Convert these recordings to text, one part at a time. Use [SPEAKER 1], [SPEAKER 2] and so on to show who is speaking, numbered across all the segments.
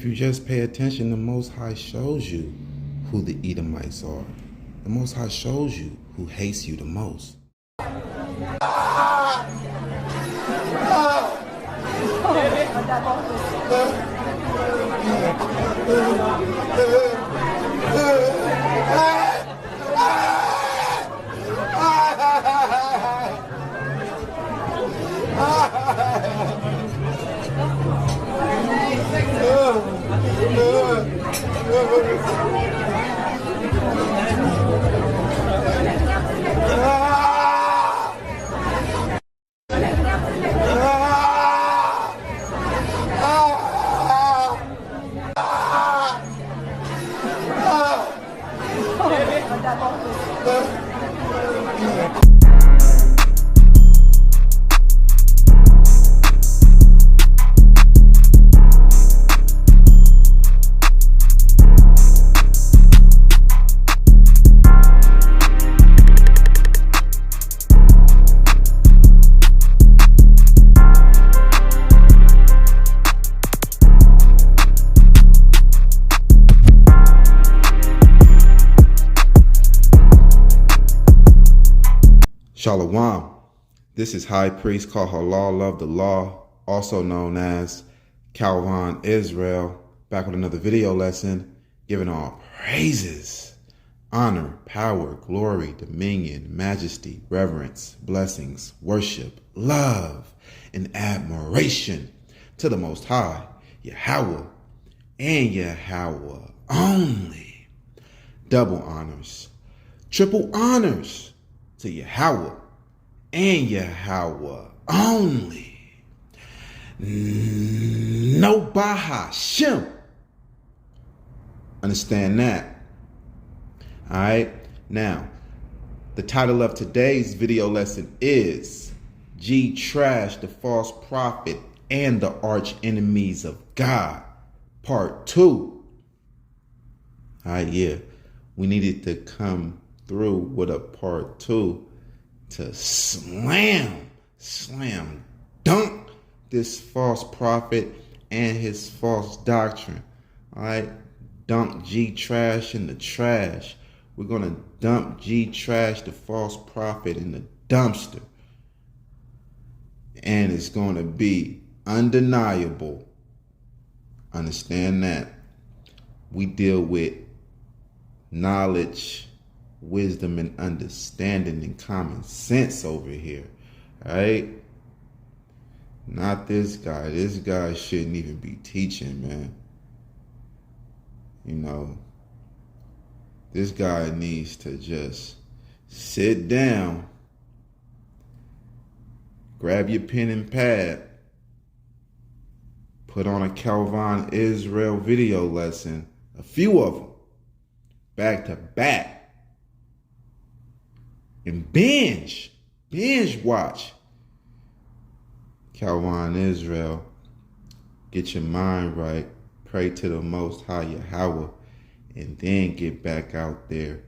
[SPEAKER 1] if you just pay attention, the Most High shows you who the Edomites are. The Most High shows you who hates you the most. Shalom. This is High Priest Kahalal of the Law, also known as Calvin Israel, back with another video lesson, giving all praises, honor, power, glory, dominion, majesty, reverence, blessings, worship, love, and admiration to the Most High, Yahweh, and Yahweh only. Double honors, triple honors to Yahweh and Yahweh only. No Bahashem. Understand that? All right. Now, the title of today's video lesson is G Trash, the False Prophet and the Arch Enemies of God, Part 2. All right, yeah. We needed to come through with a part 2 to slam dunk this false prophet and his false doctrine. All right, dump G Trash in the trash. We're gonna dump G Trash, the false prophet, in the dumpster, and it's gonna be undeniable. Understand that we deal with knowledge, wisdom, and understanding and common sense over here. All right? Not this guy. This guy shouldn't even be teaching, man. You know, this guy needs to just sit down, grab your pen and pad, put on a Calvin Israel video lesson, a few of them, back to back, and binge watch Calvin Israel. Get your mind right, pray to the Most High Yahweh, and then get back out there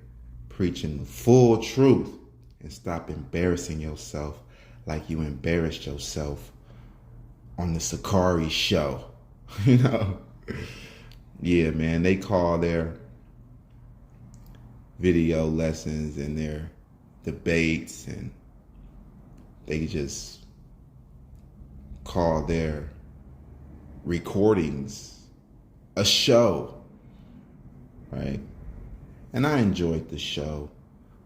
[SPEAKER 1] preaching the full truth and stop embarrassing yourself like you embarrassed yourself on the Sakari show. You know? Yeah, man, they call their video lessons and their debates, and they just call their recordings a show, right? And I enjoyed the show,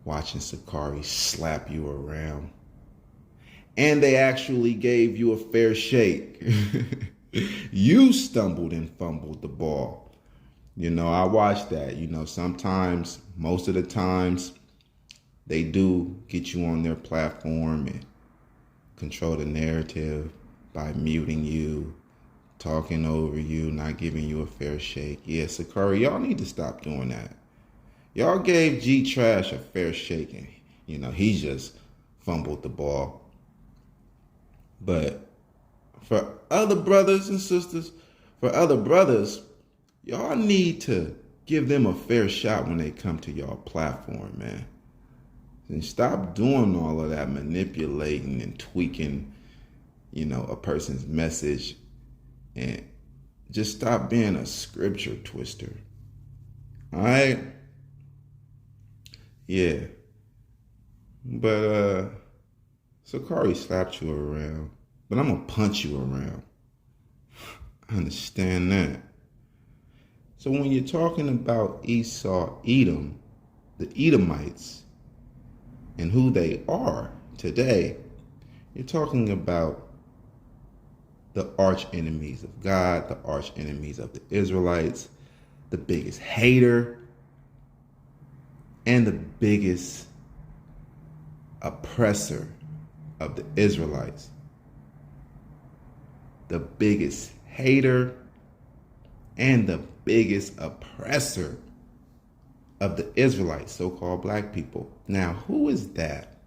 [SPEAKER 1] watching Sakari slap you around. And they actually gave you a fair shake. You stumbled and fumbled the ball. You know, I watched that. You know, sometimes, most of the times, they do get you on their platform and control the narrative by muting you, talking over you, not giving you a fair shake. Yeah, Sakari, y'all need to stop doing that. Y'all gave G Trash a fair shake, and, you know, he just fumbled the ball. But for other brothers and sisters, y'all need to give them a fair shot when they come to y'all platform, man. And stop doing all of that manipulating and tweaking, you know, a person's message and Just stop being a scripture twister. All right? Yeah. But Sakari slapped you around. But I'm gonna punch you around. I understand that. So when you're talking about Esau, Edom, the Edomites, and who they are today, you're talking about the arch enemies of God, the arch enemies of the Israelites, the biggest hater, and the biggest oppressor of the Israelites. The biggest hater and the biggest oppressor of the Israelites, so-called black people. Now, who is that?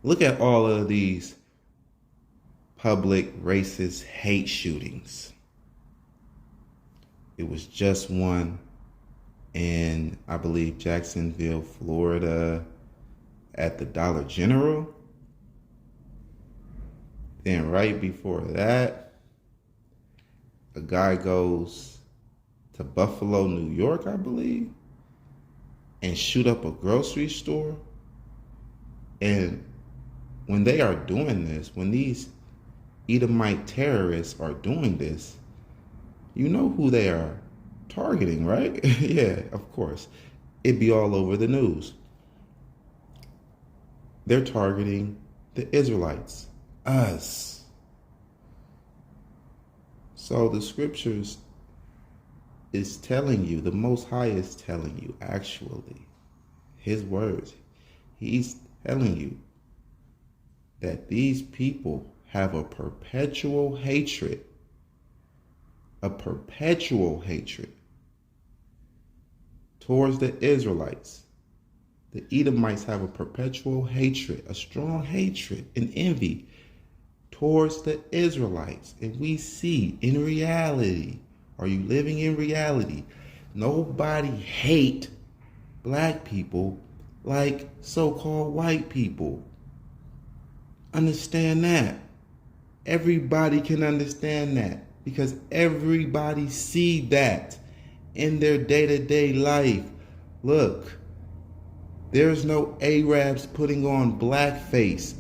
[SPEAKER 1] Look at all of these public racist hate shootings. It was just one in, I believe, Jacksonville, Florida, at the Dollar General. Then right before that, a guy goes to Buffalo, New York, I believe, and shoot up a grocery store. And when they are doing this, when these Edomite terrorists are doing this, you know who they are targeting, right? Yeah, of course. It'd be all over the news. They're targeting the Israelites, us. So the scriptures is telling you, the Most High is telling you, actually, his words. He's telling you that these people have a perpetual hatred towards the Israelites. The Edomites have a perpetual hatred, a strong hatred and envy towards the Israelites. And we see in reality, are you living in reality? Nobody hate black people like so-called white people. Understand that. Everybody can understand that because everybody see that in their day-to-day life. Look, there's no Arabs putting on blackface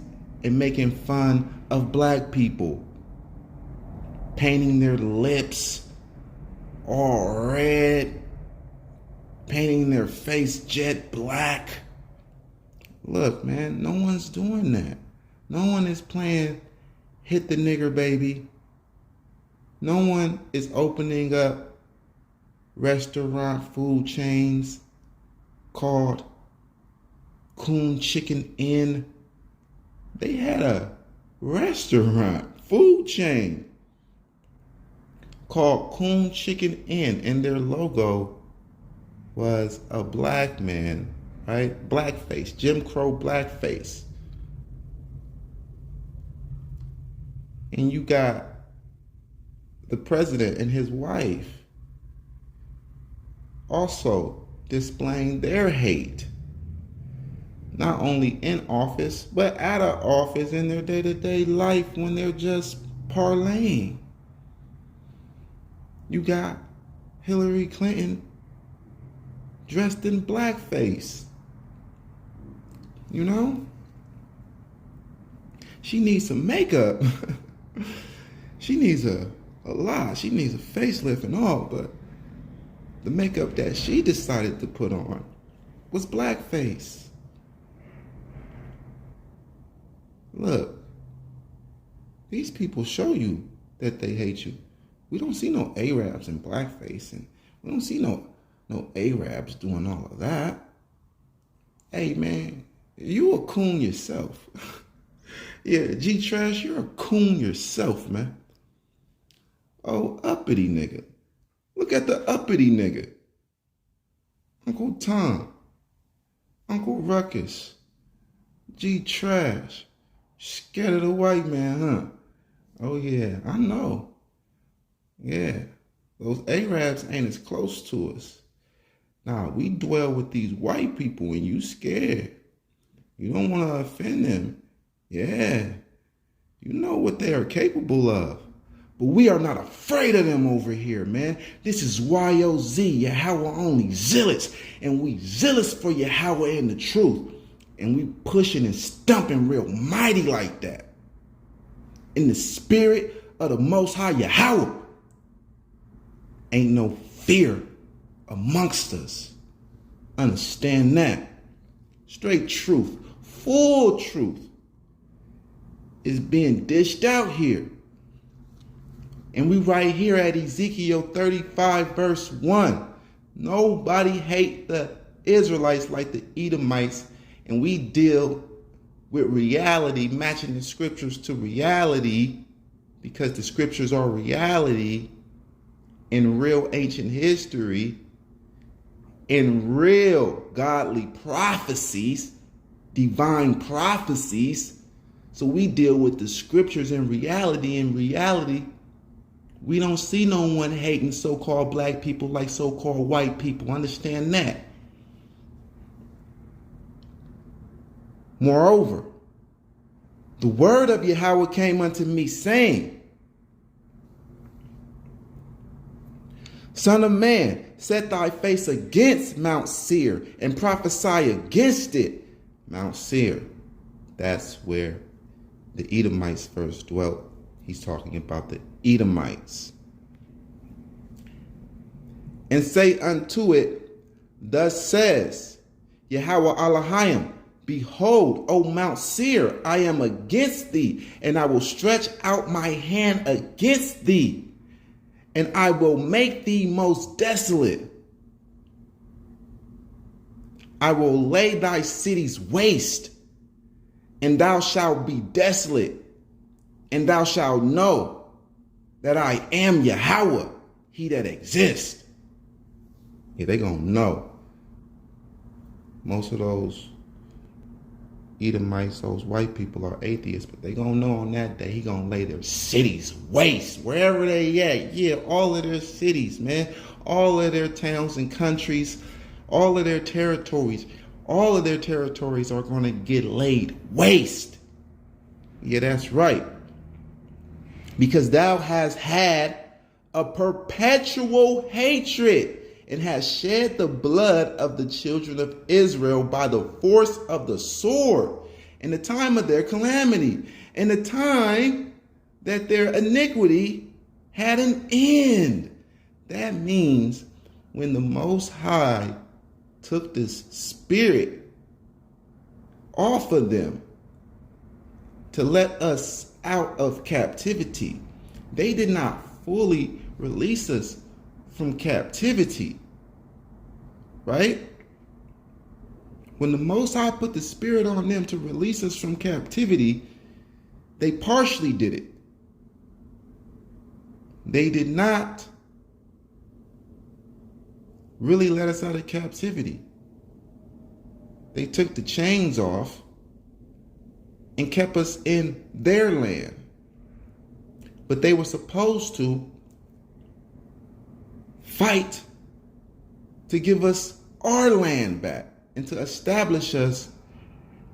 [SPEAKER 1] and making fun of black people, painting their lips all red, painting their face jet black. Look, man, no one's doing that. No one is playing Hit the Nigger Baby. No one is opening up restaurant food chains called Coon Chicken Inn. They had a restaurant food chain called Coon Chicken Inn, and their logo was a black man, right? Blackface, Jim Crow blackface. And you got the president and his wife also displaying their hate, not only in office, but out of office in their day-to-day life when they're just parlaying. You got Hillary Clinton dressed in blackface. You know? She needs some makeup. She needs a lot. She needs a facelift and all, but the makeup that she decided to put on was blackface. Look, these people show you that they hate you. We don't see no Arabs in blackface, and we don't see no Arabs doing all of that. Hey, man, you a coon yourself. Yeah, G-Trash, you're a coon yourself, man. Oh, uppity nigga. Look at the uppity nigga. Uncle Tom, Uncle Ruckus, G-Trash. Scared of the white man, huh? Oh, yeah, I know. Yeah, those Arabs ain't as close to us. Nah, we dwell with these white people and you scared. You don't want to offend them. Yeah, you know what they are capable of. But we are not afraid of them over here, man. This is YOZ, Yahweh only, zealous. And we zealous for Yahweh and the truth. And we pushing and stumping real mighty like that. In the spirit of the Most High Yahweh. Ain't no fear amongst us. Understand that. Straight truth, full truth is being dished out here. And we right here at Ezekiel 35 verse 1. Nobody hate the Israelites like the Edomites. And we deal with reality, matching the scriptures to reality, because the scriptures are reality in real ancient history, in real godly prophecies, divine prophecies. So we deal with the scriptures in reality. In reality, we don't see no one hating so-called black people like so-called white people. Understand that. Moreover, the word of Yahweh came unto me, saying, Son of man, set thy face against Mount Seir and prophesy against it. Mount Seir, that's where the Edomites first dwelt. He's talking about the Edomites. And say unto it, thus says Yahweh Elohim, behold, O Mount Seir, I am against thee, and I will stretch out my hand against thee, and I will make thee most desolate. I will lay thy cities waste, and thou shalt be desolate, and thou shalt know that I am Yahweh, he that exists. Yeah, they gonna know. Most of those Edomites, those white people, are atheists, but they gonna know on that day he gonna lay their cities waste, wherever they at. Yeah, all of their cities, man, all of their towns and countries, all of their territories are gonna get laid waste. Yeah, that's right. Because thou hast had a perpetual hatred, and has shed the blood of the children of Israel by the force of the sword in the time of their calamity, in the time that their iniquity had an end. That means when the Most High took this spirit off of them to let us out of captivity, they did not fully release us from captivity, right? When the Most High put the spirit on them to release us from captivity, they partially did it. They did not really let us out of captivity. They took the chains off and kept us in their land. But they were supposed to fight to give us our land back and to establish us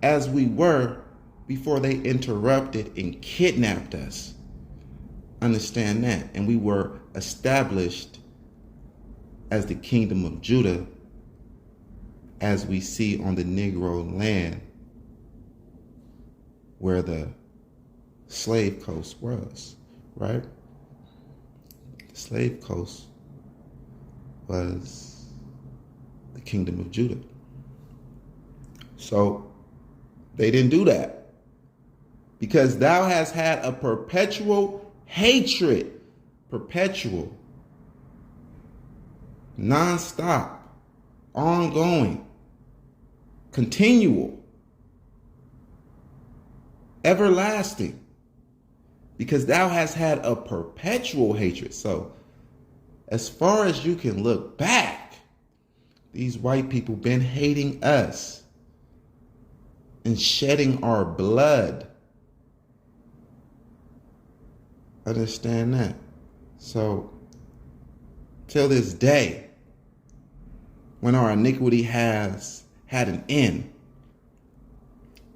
[SPEAKER 1] as we were before they interrupted and kidnapped us. Understand that. And we were established as the kingdom of Judah, as we see on the Negro land where the slave coast was, right? The slave coast was the kingdom of Judah. So they didn't do that, because thou hast had a perpetual hatred, perpetual, non-stop, ongoing, continual, everlasting, because thou hast had a perpetual hatred. So as far as you can look back, these white people been hating us and shedding our blood. Understand that? So till this day, when our iniquity has had an end,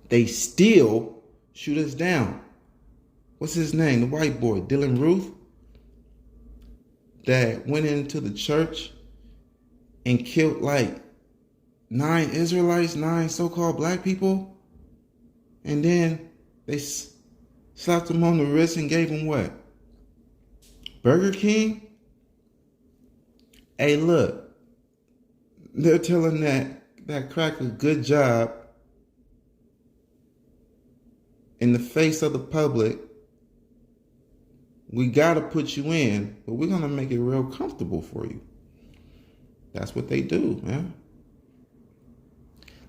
[SPEAKER 1] they still shoot us down. What's his name? The white boy, Dylan Ruth? that went into the church and killed like 9 Israelites, 9 so-called black people, and then they slapped them on the wrist and gave them what? Burger King? Hey, look, they're telling that cracker good job in the face of the public. We gotta put you in, but we're gonna make it real comfortable for you. That's what they do, man.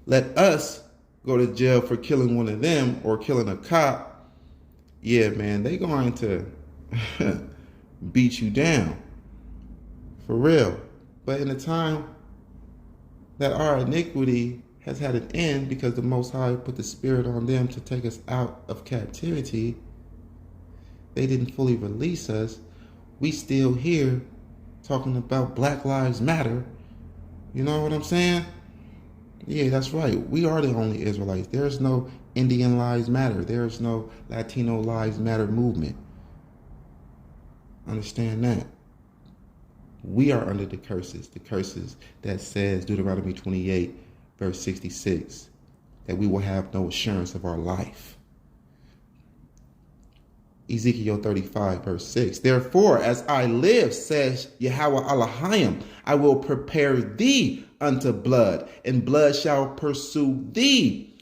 [SPEAKER 1] Let us go to jail for killing one of them or killing a cop. Yeah, man, they going to beat you down. For real. But in a time that our iniquity has had an end because the Most High put the Spirit on them to take us out of captivity, they didn't fully release us. We still here talking about Black Lives Matter. You know what I'm saying? Yeah, that's right. We are the only Israelites. There's no Indian Lives Matter. There's no Latino Lives Matter movement. Understand that. We are under the curses that says Deuteronomy 28, verse 66, that we will have no assurance of our life. Ezekiel 35, verse 6. Therefore, as I live, says Yahweh Elohim, I will prepare thee unto blood, and blood shall pursue thee.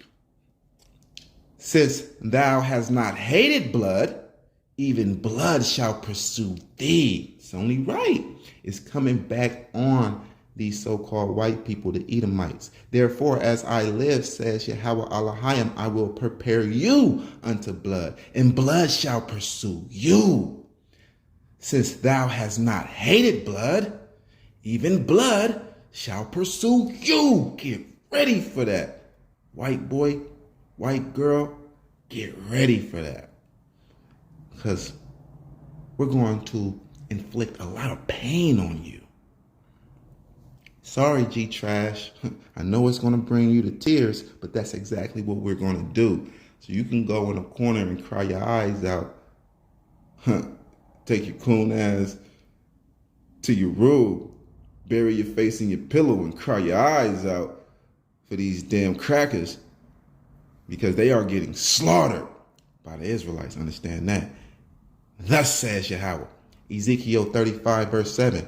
[SPEAKER 1] Since thou hast not hated blood, even blood shall pursue thee. It's only right. It's coming back on these so-called white people, the Edomites. Therefore, as I live, says Yahweh Elohim, I will prepare you unto blood, and blood shall pursue you. Since thou hast not hated blood, even blood shall pursue you. Get ready for that. White boy, white girl, get ready for that. Because we're going to inflict a lot of pain on you. Sorry, G-Trash. I know it's going to bring you to tears, but that's exactly what we're going to do. So you can go in a corner and cry your eyes out. Take your coon ass to your room, bury your face in your pillow and cry your eyes out for these damn crackers, because they are getting slaughtered by the Israelites. Understand that. Thus says Yahweh. Ezekiel 35, verse 7.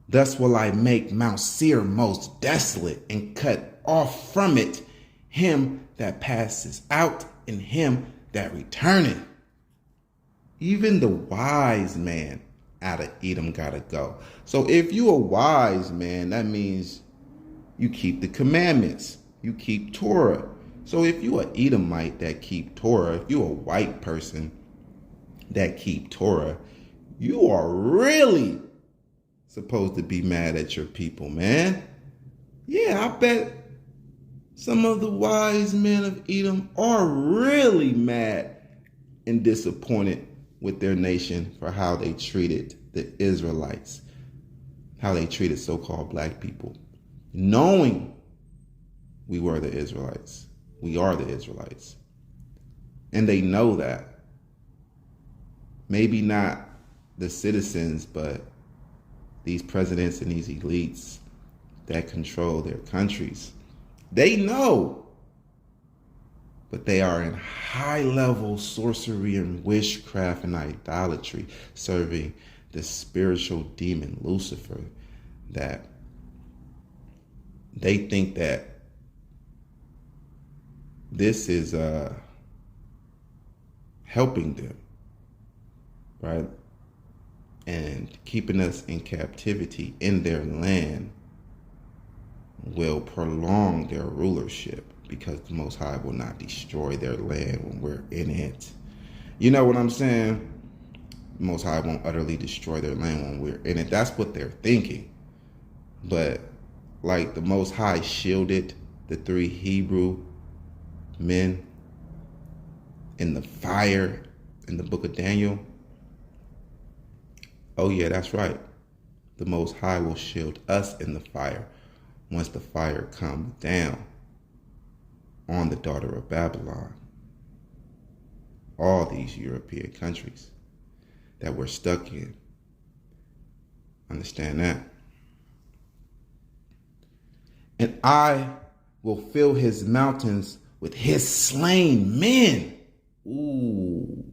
[SPEAKER 1] Thus will I make Mount Seir most desolate, and cut off from it him that passes out, and him that returneth. Even the wise man out of Edom gotta go. So if you a wise man, that means you keep the commandments. You keep Torah. So if you a Edomite that keep Torah, if you a white person that keep Torah, you are really supposed to be mad at your people, man. Yeah, I bet some of the wise men of Edom are really mad and disappointed with their nation for how they treated the Israelites, how they treated so-called black people, knowing we were the Israelites. We are the Israelites. And they know that. Maybe not the citizens, but these presidents and these elites that control their countries. They know. But they are in high-level sorcery and witchcraft and idolatry, serving the spiritual demon Lucifer, that they think that this is helping them, right? And keeping us in captivity in their land will prolong their rulership, because the Most High will not destroy their land when we're in it. You know what I'm saying? The Most High won't utterly destroy their land when we're in it. That's what they're thinking. But like the Most High shielded the 3 Hebrew men in the fire in the book of Daniel. Oh yeah, that's right. The Most High will shield us in the fire once the fire comes down on the daughter of Babylon. All these European countries that we're stuck in. Understand that. And I will fill his mountains with his slain men. Ooh.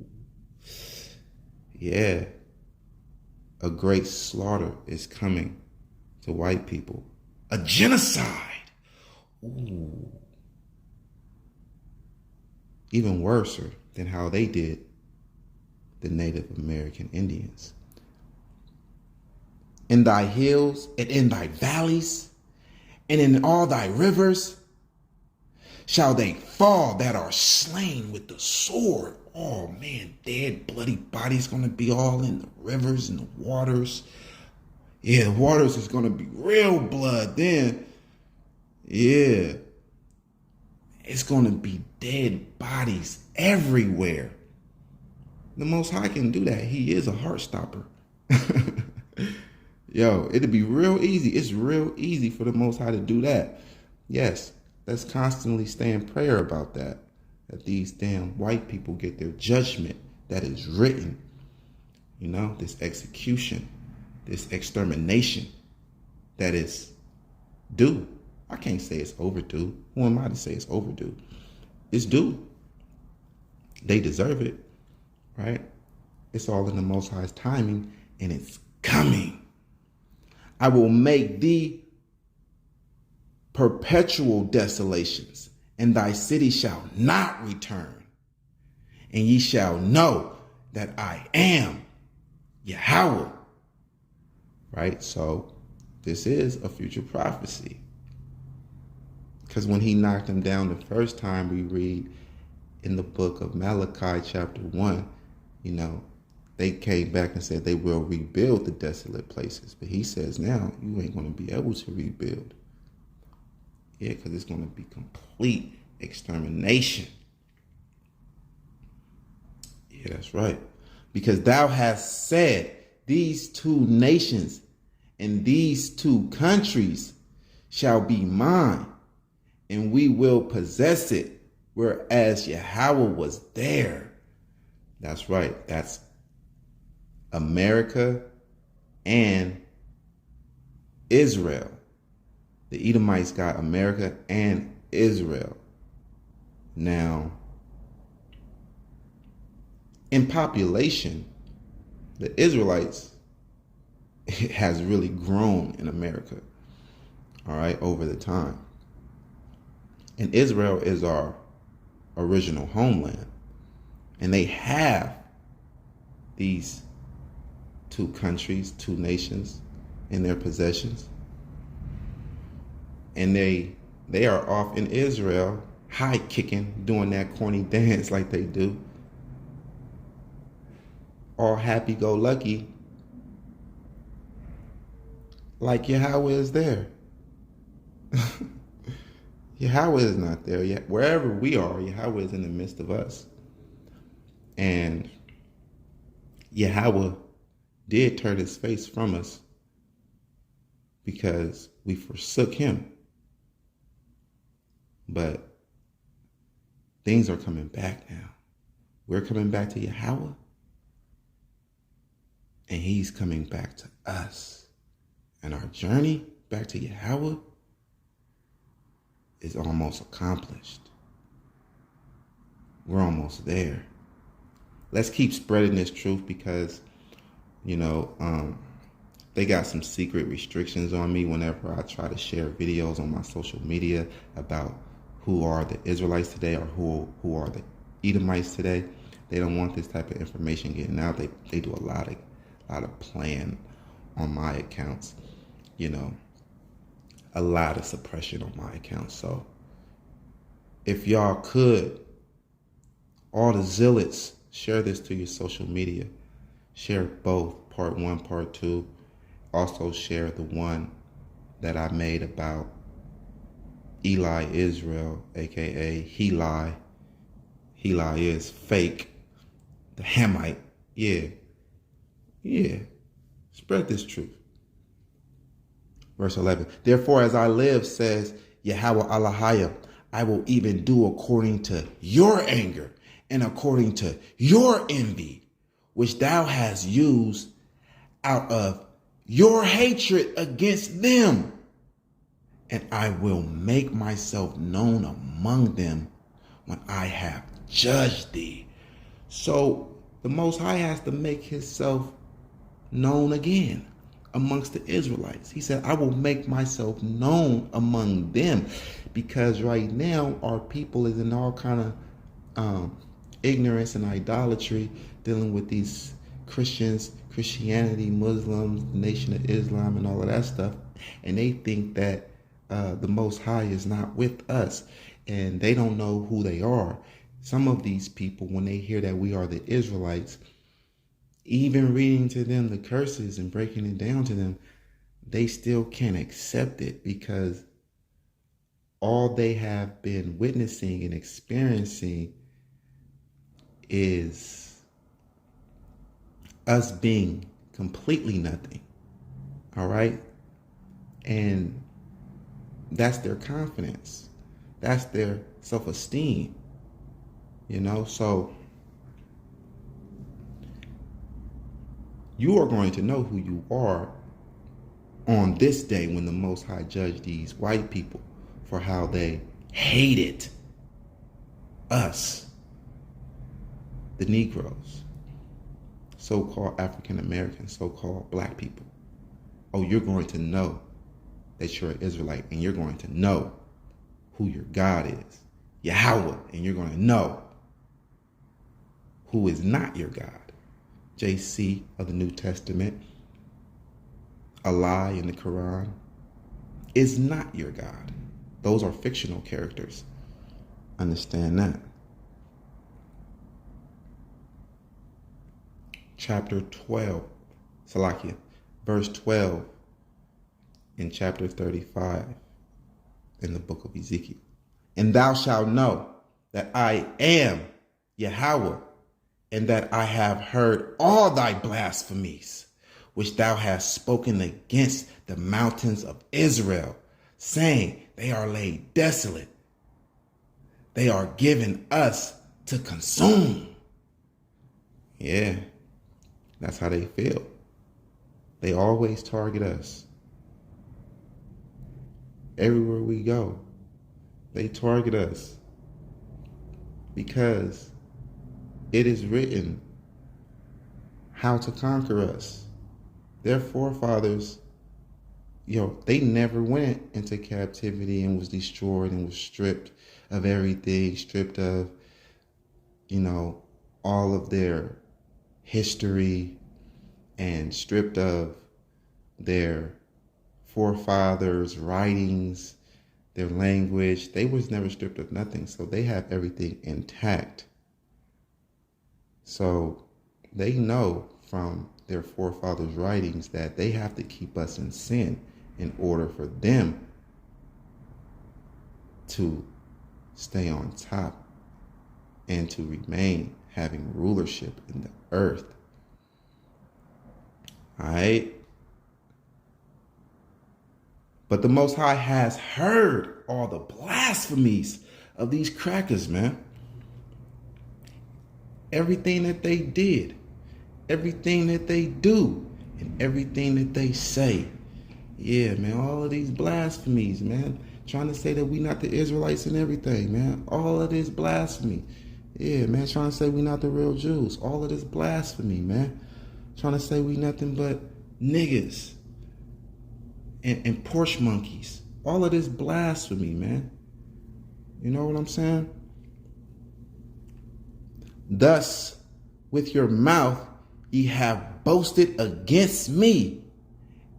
[SPEAKER 1] Yeah. A great slaughter is coming to white people. A genocide. Ooh. Even worse than how they did the Native American Indians. In thy hills and in thy valleys and in all thy rivers shall they fall that are slain with the sword. Oh man, dead, bloody bodies gonna be all in the rivers and the waters. Yeah, the waters is gonna be real blood then. Yeah. It's gonna be dead bodies everywhere. The Most High can do that. He is a heart stopper. Yo, it'd be real easy. It's real easy for the Most High to do that. Yes, let's constantly stay in prayer about that. That these damn white people get their judgment that is written. You know, this execution, this extermination that is due. I can't say it's overdue. Who am I to say it's overdue? It's due. They deserve it, right? It's all in the Most High's timing, and it's coming. I will make thee perpetual desolations, and thy city shall not return. And ye shall know that I am Yahweh. Right? So this is a future prophecy. Because when he knocked them down the first time, we read in the book of Malachi chapter 1, you know, they came back and said they will rebuild the desolate places. But he says now, you ain't going to be able to rebuild. Yeah, because it's going to be complete extermination. Yeah, that's right. Because thou hast said, these two nations and these two countries shall be mine, and we will possess it, whereas Yahweh was there. That's right. That's America and Israel. The Edomites got America and Israel. Now, in population, the Israelites has really grown in America, all right, over the time. And Israel is our original homeland. And they have these two countries, two nations in their possessions. And they are off in Israel, high kicking, doing that corny dance like they do. All happy-go-lucky, like Yahweh is there. Yahweh is not there yet. Wherever we are, Yahweh is in the midst of us. And Yahweh did turn his face from us because we forsook him. But things are coming back now. We're coming back to Yahweh, and he's coming back to us. And our journey back to Yahweh is almost accomplished. We're almost there. Let's keep spreading this truth because, you know, they got some secret restrictions on me whenever I try to share videos on my social media about who are the Israelites today or who are the Edomites today. They don't want this type of information getting out. They do a lot of playing on my accounts, you know, a lot of suppression on my accounts. So if y'all could, all the zealots, share this to your social media. Share both, part 1, part 2. Also share the one that I made about Eli Israel, aka Heli. Heli is fake. The Hamite. Yeah. Spread this truth. Verse 11. Therefore, as I live, says Yahweh Allahayah, I will even do according to your anger and according to your envy, which thou hast used out of your hatred against them, and I will make myself known among them when I have judged thee. So the Most High has to make himself known again amongst the Israelites. He said, I will make myself known among them, because right now our people is in all kind of ignorance and idolatry, dealing with these Christianity, Muslims, the Nation of Islam, and all of that stuff. And they think that the Most High is not with us, and they don't know who they are. Some of these people, when they hear that we are the Israelites, even reading to them the curses and breaking it down to them, they still can't accept it, because all they have been witnessing and experiencing is us being completely nothing. All right? And that's their confidence. That's their self-esteem. You know, so you are going to know who you are on this day when the Most High judge these white people for how they hated us, the Negroes, so-called African Americans, so-called black people. Oh, you're going to know that you're an Israelite, and you're going to know who your God is, Yahweh, and you're going to know who is not your God. JC of the New Testament, a lie in the Quran, is not your God. Those are fictional characters. Understand that. Chapter 12, Salakia, verse 12 in chapter 35 in the book of Ezekiel. And thou shalt know that I am Yahweh, and that I have heard all thy blasphemies, which thou hast spoken against the mountains of Israel, saying, they are laid desolate. They are given us to consume. Yeah, that's how they feel. They always target us. Everywhere we go, they target us, because it is written how to conquer us. Their forefathers, they never went into captivity and was destroyed and was stripped of everything, stripped of, all of their history, and stripped of their forefathers' writings, their language. They was never stripped of nothing, so they have everything intact. So they know from their forefathers' writings that they have to keep us in sin in order for them to stay on top and to remain having rulership in the earth. All right? But the Most High has heard all the blasphemies of these crackers, man. Everything that they did, everything that they do, and everything that they say. Yeah, man, all of these blasphemies, man. Trying to say that we not the Israelites and everything, man. All of this blasphemy. Yeah, man, trying to say we not the real Jews. All of this blasphemy, man. Trying to say we nothing but niggas and porch monkeys. All of this blasphemy, man. You know what I'm saying? Thus, with your mouth, ye have boasted against me,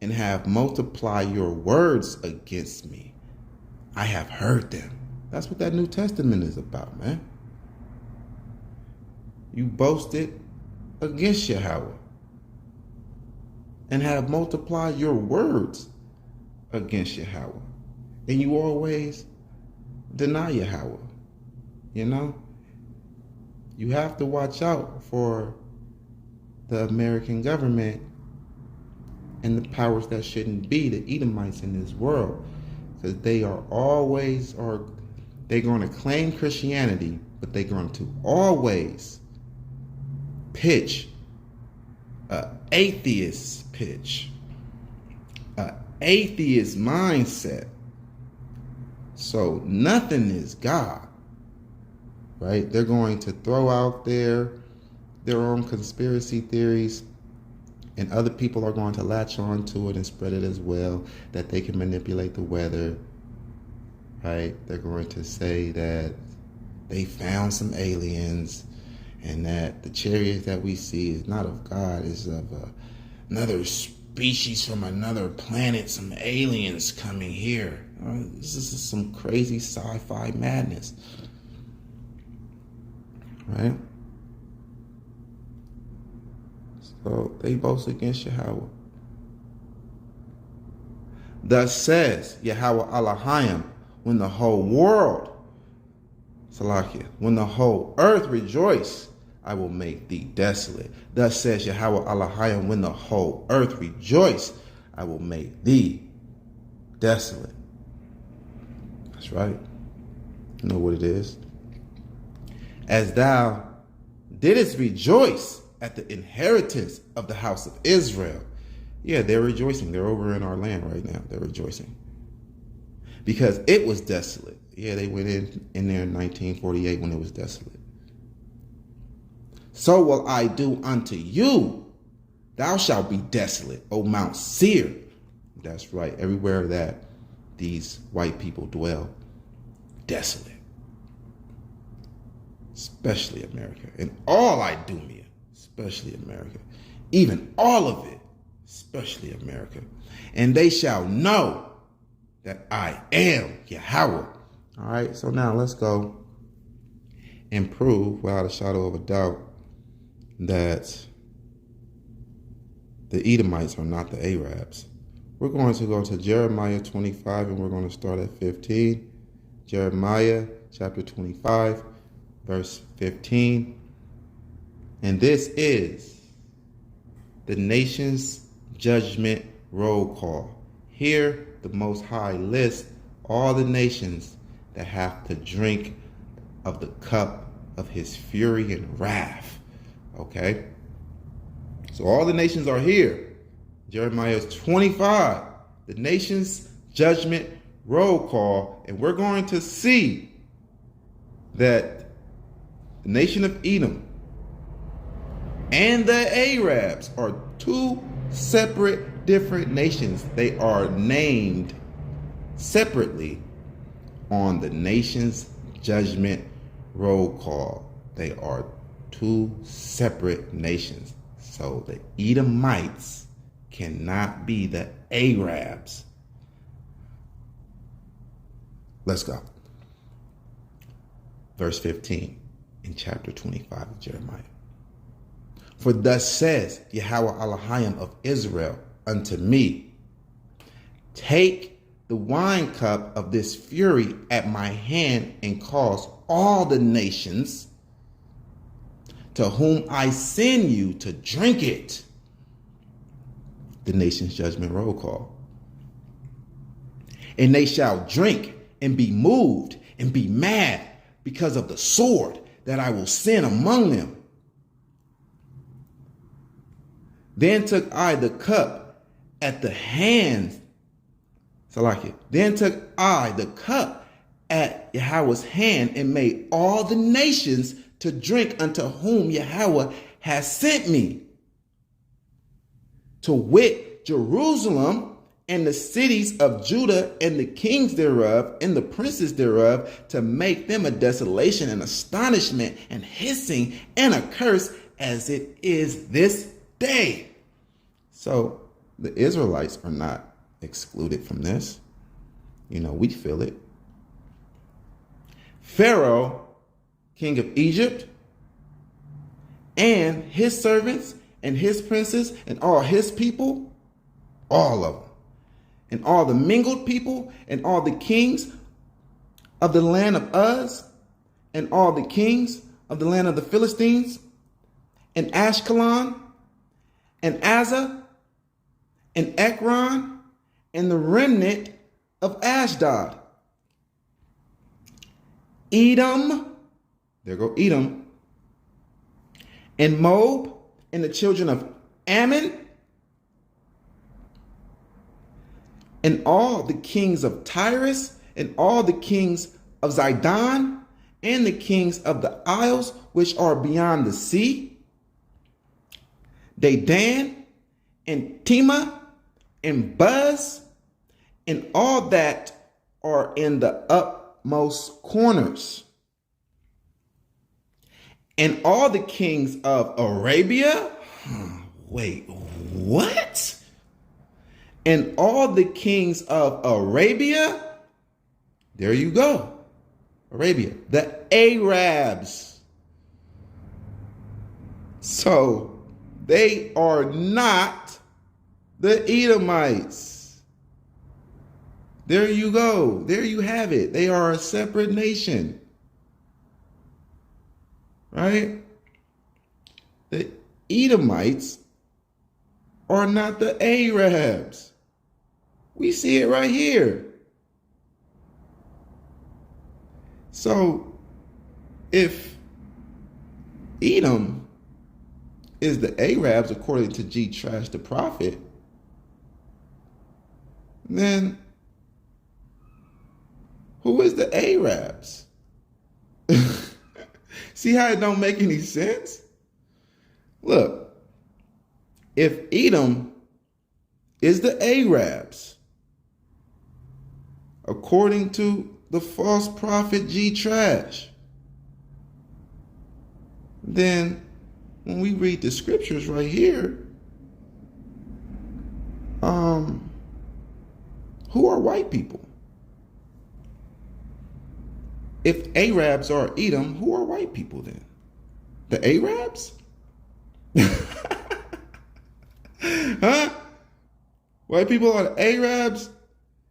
[SPEAKER 1] and have multiplied your words against me. I have heard them. That's what that New Testament is about, man. You boasted against Yahweh, and have multiplied your words against Yahweh. And you always deny Yahweh. You have to watch out for the American government and the powers that shouldn't be, the Edomites in this world. Because they are always, they're going to claim Christianity, but they're going to always pitch an atheist pitch. an atheist mindset. So nothing is God, right? They're going to throw out their own conspiracy theories, and other people are going to latch on to it and spread it as well, that they can manipulate the weather, right? They're going to say that they found some aliens and that the chariots that we see is not of God, it's of another species from another planet, some aliens coming here. This is some crazy sci-fi madness, right? So they boast against Yahweh. Thus says Yahweh Elohim, when the whole world, Salakia, when the whole earth rejoice, I will make thee desolate. Thus says Yahweh Elohim, when the whole earth rejoice, I will make thee desolate. That's right. You know what it is. As thou didst rejoice at the inheritance of the house of Israel. Yeah, they're rejoicing. They're over in our land right now. They're rejoicing. Because it was desolate. Yeah, they went in there in 1948 when it was desolate. So will I do unto you. Thou shalt be desolate, O Mount Seir. That's right. Everywhere that these white people dwell, desolate. Especially America. And all Idumea, especially America. Even all of it, especially America. And they shall know that I am Yahweh. All right, so now let's go and prove without a shadow of a doubt that the Edomites are not the Arabs. We're going to go to Jeremiah 25 and we're going to start at 15. Jeremiah chapter 25, verse 15. And this is the nation's judgment roll call. Here, the Most High lists all the nations that have to drink of the cup of his fury and wrath. Okay? So all the nations are here. Jeremiah 25, the nation's judgment roll call. And we're going to see that the nation of Edom and the Arabs are two separate, different nations. They are named separately on the nation's judgment roll call. They are two separate nations. So the Edomites cannot be the Arabs. Let's go. Verse 15 in chapter 25 of Jeremiah. For thus says Yahweh Elohim of Israel unto me, take the wine cup of this fury at my hand and cause all the nations to whom I send you to drink it. The nation's judgment roll call. And they shall drink and be moved and be mad because of the sword that I will send among them. Then took I the cup at the hands. Then took I the cup at Yahweh's hand and made all the nations to drink unto whom Yahweh has sent me. To wit, Jerusalem and the cities of Judah and the kings thereof and the princes thereof, to make them a desolation and astonishment and hissing and a curse as it is this day. So the Israelites are not excluded from this. You know, we feel it. Pharaoh, king of Egypt, and his servants and his princes and all his people, all of them, and all the mingled people and all the kings of the land of Uz and all the kings of the land of the Philistines and Ashkelon and Azza and Ekron and the remnant of Ashdod. Edom, there go Edom, and Moab and the children of Ammon and all the kings of Tyrus, and all the kings of Zidon, and the kings of the isles which are beyond the sea, Dedan, and Tema, and Buz, and all that are in the utmost corners, and all the kings of Arabia. Wait, what? And all the kings of Arabia. There you go. Arabia. The Arabs. So they are not the Edomites. There you go. There you have it. They are a separate nation. Right? The Edomites are not the Arabs. We see it right here. So if Edom is the Arabs, according to G Trash the Prophet, then who is the Arabs? See how it don't make any sense? Look, if Edom is the Arabs, according to the false prophet G Trash, then when we read the scriptures right here, who are white people? If Arabs are Edom, who are white people then? The Arabs? Huh? White people are the Arabs?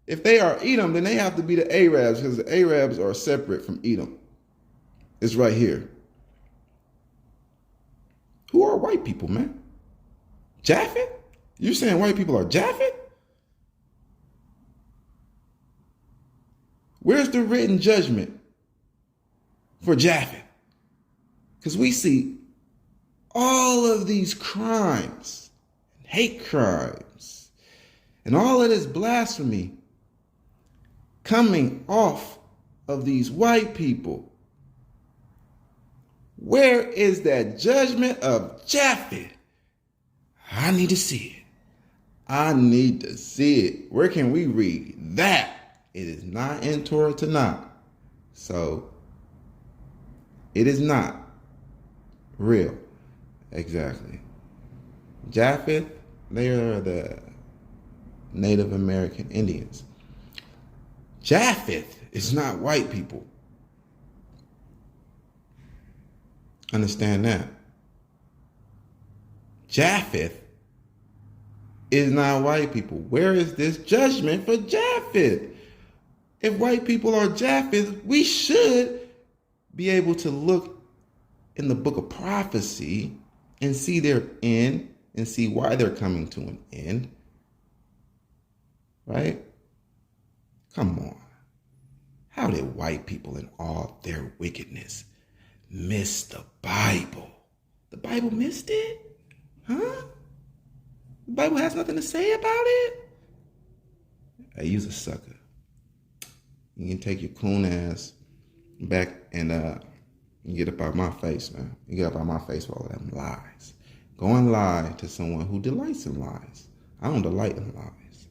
[SPEAKER 1] If they are Edom, then they have to be the Arabs, because the Arabs are separate from Edom. It's right here. Who are white people, man? Japhet? You're saying white people are Japhet? Where's the written judgment for Japhet? Because we see all of these crimes, hate crimes, and all of this blasphemy coming off of these white people. Where is that judgment of Japhet? I need to see it. I need to see it. Where can we read that? It is not in Torah Tanakh. So it is not real. Exactly. Japheth, they are the Native American Indians. Japheth is not white people. Understand that. Japheth is not white people. Where is this judgment for Japheth? If white people are Japheth, we should be able to look in the book of prophecy and see their end and see why they're coming to an end. Right? Come on. How did white people in all their wickedness miss the Bible? The Bible missed it? Huh? The Bible has nothing to say about it? Hey, you's a sucker. You can take your coon ass back and get up out my face, man. You get up out my face for all of them lies. Go and lie to someone who delights in lies. I don't delight in lies.